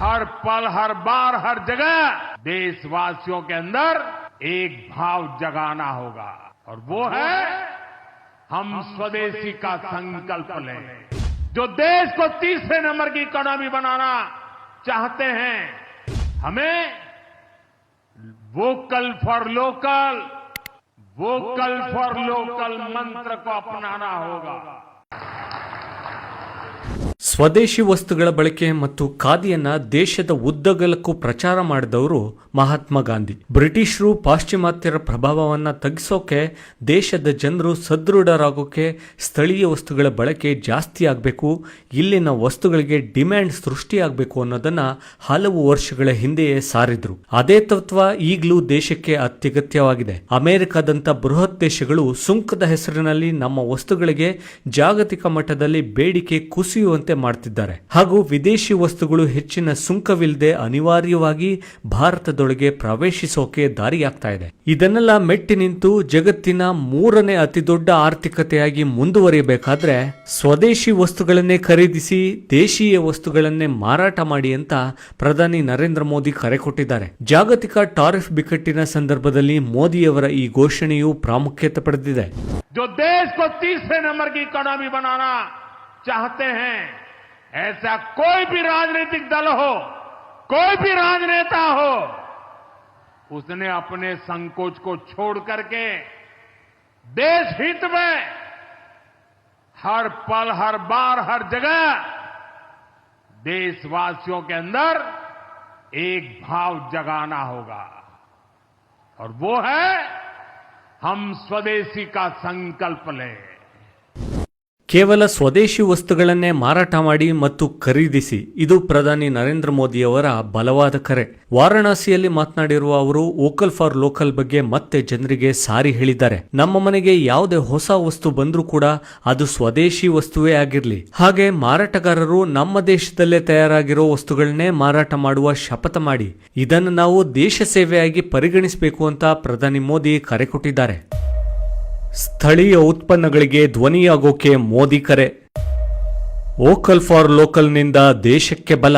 हर पल, हर बार, हर जगह देशवासियों के अंदर एक भाव जगाना होगा और वो है हम स्वदेशी का संकल्प लें। जो देश को तीसरे नंबर की इकोनॉमी बनाना चाहते हैं, हमें वोकल फॉर लोकल मंत्र को अपनाना होगा। ಸ್ವದೇಶಿ ವಸ್ತುಗಳ ಬಳಕೆ ಮತ್ತು ಖಾದಿಯನ್ನ ದೇಶದ ಉದ್ದಗಲಕ್ಕೂ ಪ್ರಚಾರ ಮಾಡಿದವರು ಮಹಾತ್ಮ ಗಾಂಧಿ. ಬ್ರಿಟಿಷರು ಪಾಶ್ಚಿಮಾತ್ಯರ ಪ್ರಭಾವವನ್ನ ತಗ್ಗಿಸೋಕೆ, ದೇಶದ ಜನರು ಸದೃಢರಾಗೋಕೆ ಸ್ಥಳೀಯ ವಸ್ತುಗಳ ಬಳಕೆ ಜಾಸ್ತಿ ಆಗಬೇಕು, ಇಲ್ಲಿನ ವಸ್ತುಗಳಿಗೆ ಡಿಮ್ಯಾಂಡ್ ಸೃಷ್ಟಿಯಾಗಬೇಕು ಅನ್ನೋದನ್ನ ಹಲವು ವರ್ಷಗಳ ಹಿಂದೆಯೇ ಸಾರಿದ್ರು. ಅದೇ ತತ್ವ ಈಗಲೂ ದೇಶಕ್ಕೆ ಅತ್ಯಗತ್ಯವಾಗಿದೆ. ಅಮೆರಿಕದಂತ ಬೃಹತ್ ದೇಶಗಳು ಸುಂಕದ ಹೆಸರಿನಲ್ಲಿ ನಮ್ಮ ವಸ್ತುಗಳಿಗೆ ಜಾಗತಿಕ ಮಟ್ಟದಲ್ಲಿ ಬೇಡಿಕೆ ಕುಸಿಯುವಂತೆ ಮಾಡ್ತಿದ್ದಾರೆ ಹಾಗೂ ವಿದೇಶಿ ವಸ್ತುಗಳು ಹೆಚ್ಚಿನ ಸುಂಕವಿಲ್ಲದೆ ಅನಿವಾರ್ಯವಾಗಿ ಭಾರತದೊಳಗೆ ಪ್ರವೇಶಿಸೋಕೆ ದಾರಿಯಾಗ್ತಾ ಇದೆ. ಇದನ್ನೆಲ್ಲ ಮೆಟ್ಟಿ ನಿಂತು ಜಗತ್ತಿನ 3ನೇ ಅತಿದೊಡ್ಡ ಆರ್ಥಿಕತೆಯಾಗಿ ಮುಂದುವರಿಯಬೇಕಾದ್ರೆ ಸ್ವದೇಶಿ ವಸ್ತುಗಳನ್ನೇ ಖರೀದಿಸಿ ದೇಶೀಯ ವಸ್ತುಗಳನ್ನೇ ಮಾರಾಟ ಮಾಡಿ ಅಂತ ಪ್ರಧಾನಿ ನರೇಂದ್ರ ಮೋದಿ ಕರೆ ಕೊಟ್ಟಿದ್ದಾರೆ. ಜಾಗತಿಕ ಟಾರಿಫ್ ಬಿಕ್ಕಟ್ಟಿನ ಸಂದರ್ಭದಲ್ಲಿ ಮೋದಿಯವರ ಈ ಘೋಷಣೆಯು ಪ್ರಾಮುಖ್ಯತೆ ಪಡೆದಿದೆ. जो देश को तीसरे नंबर की इकोनॉमी बनाना चाहते हैं, ऐसा कोई भी राजनीतिक दल हो, कोई भी राजनेता हो, उसने अपने संकोच को छोड़ करके देश हित में हर पल, हर बार, हर जगह देशवासियों के अंदर एक भाव जगाना होगा और वो है हम स्वदेशी का संकल्प लें. ಕೇವಲ ಸ್ವದೇಶಿ ವಸ್ತುಗಳನ್ನೇ ಮಾರಾಟ ಮಾಡಿ ಮತ್ತು ಖರೀದಿಸಿ, ಇದು ಪ್ರಧಾನಿ ನರೇಂದ್ರ ಮೋದಿಯವರ ಬಲವಾದ ಕರೆ. ವಾರಾಣಸಿಯಲ್ಲಿ ಮಾತನಾಡಿರುವ ಅವರು ವೋಕಲ್ ಫಾರ್ ಲೋಕಲ್ ಬಗ್ಗೆ ಮತ್ತೆ ಜನರಿಗೆ ಸಾರಿ ಹೇಳಿದ್ದಾರೆ. ನಮ್ಮ ಮನೆಗೆ ಯಾವುದೇ ಹೊಸ ವಸ್ತು ಬಂದ್ರೂ ಕೂಡ ಅದು ಸ್ವದೇಶಿ ವಸ್ತುವೇ ಆಗಿರಲಿ, ಹಾಗೆ ಮಾರಾಟಗಾರರು ನಮ್ಮ ದೇಶದಲ್ಲೇ ತಯಾರಾಗಿರೋ ವಸ್ತುಗಳನ್ನೇ ಮಾರಾಟ ಮಾಡುವ ಶಪಥ ಮಾಡಿ ಇದನ್ನು ನಾವು ದೇಶ ಸೇವೆಯಾಗಿ ಪರಿಗಣಿಸಬೇಕು ಅಂತ ಪ್ರಧಾನಿ ಮೋದಿ ಕರೆ ಕೊಟ್ಟಿದ್ದಾರೆ. ಸ್ಥಳೀಯ ಉತ್ಪನ್ನಗಳಿಗೆ ಧ್ವನಿಯಾಗೋಕೆ ಮೋದಿ ಕರೆ. ವೋಕಲ್ ಫಾರ್ ಲೋಕಲ್ನಿಂದ ದೇಶಕ್ಕೆ ಬಲ.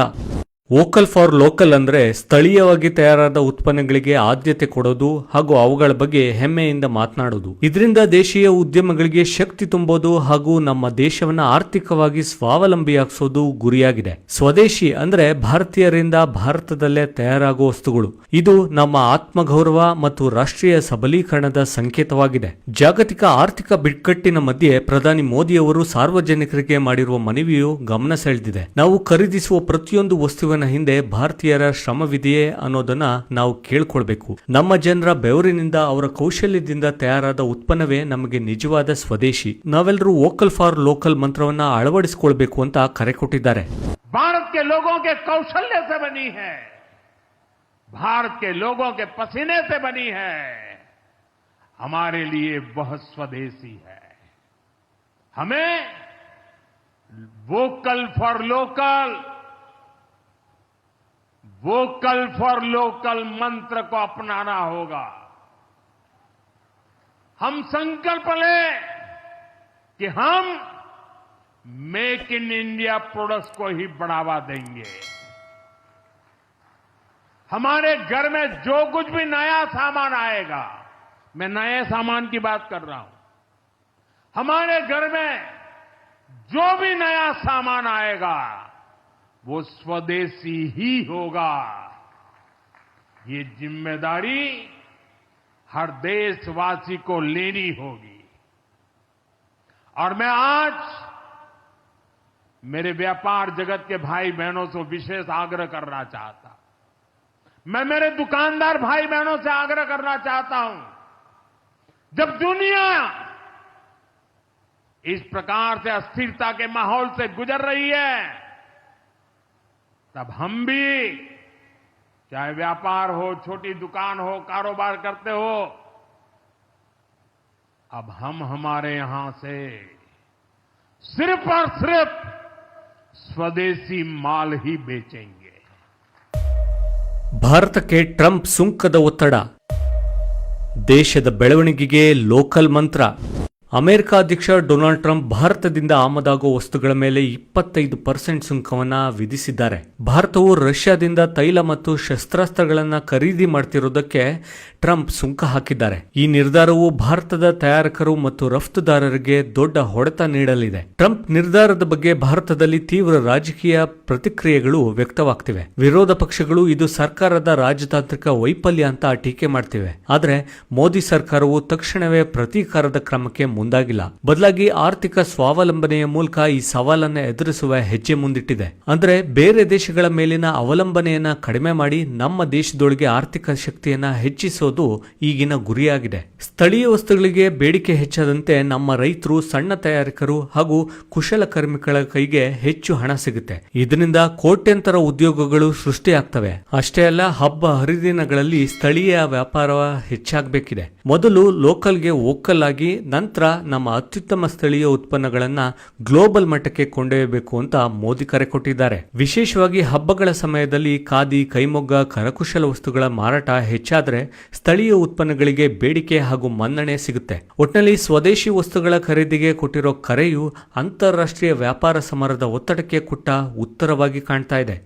ವೋಕಲ್ ಫಾರ್ ಲೋಕಲ್ ಅಂದ್ರೆ ಸ್ಥಳೀಯವಾಗಿ ತಯಾರಾದ ಉತ್ಪನ್ನಗಳಿಗೆ ಆದ್ಯತೆ ಕೊಡೋದು ಹಾಗೂ ಅವುಗಳ ಬಗ್ಗೆ ಹೆಮ್ಮೆಯಿಂದ ಮಾತನಾಡೋದು. ಇದರಿಂದ ದೇಶೀಯ ಉದ್ಯಮಗಳಿಗೆ ಶಕ್ತಿ ತುಂಬೋದು ಹಾಗೂ ನಮ್ಮ ದೇಶವನ್ನ ಆರ್ಥಿಕವಾಗಿ ಸ್ವಾವಲಂಬಿಯಾಗಿಸೋದು ಗುರಿಯಾಗಿದೆ. ಸ್ವದೇಶಿ ಅಂದ್ರೆ ಭಾರತೀಯರಿಂದ ಭಾರತದಲ್ಲೇ ತಯಾರಾಗುವ ವಸ್ತುಗಳು. ಇದು ನಮ್ಮ ಆತ್ಮಗೌರವ ಮತ್ತು ರಾಷ್ಟ್ರೀಯ ಸಬಲೀಕರಣದ ಸಂಕೇತವಾಗಿದೆ. ಜಾಗತಿಕ ಆರ್ಥಿಕ ಬಿಕ್ಕಟ್ಟಿನ ಮಧ್ಯೆ ಪ್ರಧಾನಿ ಮೋದಿ ಅವರು ಸಾರ್ವಜನಿಕರಿಗೆ ಮಾಡಿರುವ ಮನವಿಯು ಗಮನ ಸೆಳೆದಿದೆ. ನಾವು ಖರೀದಿಸುವ ಪ್ರತಿಯೊಂದು ವಸ್ತುವಿನ ಹಿಂದೆ ಭಾರತೀಯರ ಶ್ರಮವಿದೆಯೇ ಅನ್ನೋದನ್ನ ನಾವು ಕೇಳ್ಕೊಳ್ಬೇಕು. ನಮ್ಮ ಜನರ ಬೆವರಿನಿಂದ, ಅವರ ಕೌಶಲ್ಯದಿಂದ ತಯಾರಾದ ಉತ್ಪನ್ನವೇ ನಮಗೆ ನಿಜವಾದ ಸ್ವದೇಶಿ. ನಾವೆಲ್ಲರೂ ವೋಕಲ್ ಫಾರ್ ಲೋಕಲ್ ಮಂತ್ರವನ್ನ ಅಳವಡಿಸಿಕೊಳ್ಬೇಕು ಅಂತ ಕರೆ ಕೊಟ್ಟಿದ್ದಾರೆ. भारत के लोगों के कौशल्य से बनी है, भारत के लोगों के पसीने से बनी है, हमारे लिए वह स्वदेशी है. हमें वोकल फॉर लोकल मंत्र को अपनाना होगा. हम संकल्प लें कि हम मेक इन इंडिया प्रोडक्ट्स को ही बढ़ावा देंगे. हमारे घर में जो कुछ भी नया सामान आएगा, मैं नए सामान की बात कर रहा हूं, हमारे घर में जो भी नया सामान आएगा वो स्वदेशी ही होगा. ये जिम्मेदारी हर देशवासी को लेनी होगी. और मैं आज मेरे व्यापार जगत के भाई बहनों से विशेष आग्रह करना चाहता हूं. मैं मेरे दुकानदार भाई बहनों से आग्रह करना चाहता हूं, जब दुनिया इस प्रकार से अस्थिरता के माहौल से गुजर रही है, तब हम भी, चाहे व्यापार हो, छोटी दुकान हो, कारोबार करते हो, अब हम हमारे यहां से सिर्फ और सिर्फ स्वदेशी माल ही बेचेंगे. ಭಾರತಕ್ಕೆ ಟ್ರಂಪ್ ಸುಂಕದ ಒತ್ತಡ, ದೇಶದ ಬೆಳವಣಿಗೆಗೆ ಲೋಕಲ್ ಮಂತ್ರ. ಅಮೆರಿಕ ಅಧ್ಯಕ್ಷ ಡೊನಾಲ್ಡ್ ಟ್ರಂಪ್ ಭಾರತದಿಂದ ಆಮದಾಗುವ ವಸ್ತುಗಳ ಮೇಲೆ 25% ಸುಂಕವನ್ನ ವಿಧಿಸಿದ್ದಾರೆ. ಭಾರತವು ರಷ್ಯಾದಿಂದ ತೈಲ ಮತ್ತು ಶಸ್ತ್ರಾಸ್ತ್ರಗಳನ್ನು ಖರೀದಿ ಮಾಡ್ತಿರೋದಕ್ಕೆ ಟ್ರಂಪ್ ಸುಂಕ ಹಾಕಿದ್ದಾರೆ. ಈ ನಿರ್ಧಾರವು ಭಾರತದ ತಯಾರಕರು ಮತ್ತು ರಫ್ತುದಾರರಿಗೆ ದೊಡ್ಡ ಹೊಡೆತ ನೀಡಲಿದೆ. ಟ್ರಂಪ್ ನಿರ್ಧಾರದ ಬಗ್ಗೆ ಭಾರತದಲ್ಲಿ ತೀವ್ರ ರಾಜಕೀಯ ಪ್ರತಿಕ್ರಿಯೆಗಳು ವ್ಯಕ್ತವಾಗ್ತಿವೆ. ವಿರೋಧ ಪಕ್ಷಗಳು ಇದು ಸರ್ಕಾರದ ರಾಜತಾಂತ್ರಿಕ ವೈಫಲ್ಯ ಅಂತ ಟೀಕೆ ಮಾಡ್ತಿವೆ. ಆದರೆ ಮೋದಿ ಸರ್ಕಾರವು ತಕ್ಷಣವೇ ಪ್ರತೀಕಾರದ ಕ್ರಮಕ್ಕೆ ಮುಂದಾಗಿಲ್ಲ. ಬದಲಾಗಿ ಆರ್ಥಿಕ ಸ್ವಾವಲಂಬನೆಯ ಮೂಲಕ ಈ ಸವಾಲನ್ನು ಎದುರಿಸುವ ಹೆಜ್ಜೆ ಮುಂದಿಟ್ಟಿದೆ. ಅಂದ್ರೆ ಬೇರೆ ದೇಶಗಳ ಮೇಲಿನ ಅವಲಂಬನೆಯನ್ನ ಕಡಿಮೆ ಮಾಡಿ ನಮ್ಮ ದೇಶದೊಳಗೆ ಆರ್ಥಿಕ ಶಕ್ತಿಯನ್ನ ಹೆಚ್ಚಿಸೋದು ಈಗಿನ ಗುರಿಯಾಗಿದೆ. ಸ್ಥಳೀಯ ವಸ್ತುಗಳಿಗೆ ಬೇಡಿಕೆ ಹೆಚ್ಚಾದಂತೆ ನಮ್ಮ ರೈತರು, ಸಣ್ಣ ತಯಾರಕರು ಹಾಗೂ ಕುಶಲಕರ್ಮಿಗಳ ಕೈಗೆ ಹೆಚ್ಚು ಹಣ ಸಿಗುತ್ತೆ. ಇದರಿಂದ ಕೋಟ್ಯಂತರ ಉದ್ಯೋಗಗಳು ಸೃಷ್ಟಿಯಾಗ್ತವೆ. ಅಷ್ಟೇ ಅಲ್ಲ, ಹಬ್ಬ ಹರಿದಿನಗಳಲ್ಲಿ ಸ್ಥಳೀಯ ವ್ಯಾಪಾರ ಹೆಚ್ಚಾಗಬೇಕಿದೆ. ಮೊದಲು ಲೋಕಲ್ಗೆ ವೋಕಲ್ ಆಗಿ, ನಂತರ ನಮ್ಮ ಅತ್ಯುತ್ತಮ ಸ್ಥಳೀಯ ಉತ್ಪನ್ನಗಳನ್ನ ಗ್ಲೋಬಲ್ ಮಟ್ಟಕ್ಕೆ ಕೊಂಡೊಯ್ಯಬೇಕು ಅಂತ ಮೋದಿ ಕರೆ ಕೊಟ್ಟಿದ್ದಾರೆ. ವಿಶೇಷವಾಗಿ ಹಬ್ಬಗಳ ಸಮಯದಲ್ಲಿ ಖಾದಿ, ಕೈಮೊಗ್ಗ, ಕರಕುಶಲ ವಸ್ತುಗಳ ಮಾರಾಟ ಹೆಚ್ಚಾದ್ರೆ ಸ್ಥಳೀಯ ಉತ್ಪನ್ನಗಳಿಗೆ ಬೇಡಿಕೆ ಹಾಗೂ ಮನ್ನಣೆ ಸಿಗುತ್ತೆ. ಒಟ್ಟಿನಲ್ಲಿ ಸ್ವದೇಶಿ ವಸ್ತುಗಳ ಖರೀದಿಗೆ ಕೊಟ್ಟಿರೋ ಕರೆಯು ಅಂತಾರಾಷ್ಟ್ರೀಯ ವ್ಯಾಪಾರ ಸಮರದ ಒತ್ತಡಕ್ಕೆ ಕೊಟ್ಟ ಉತ್ತರವಾಗಿ ಕಾಣ್ತಾ ಇದೆ.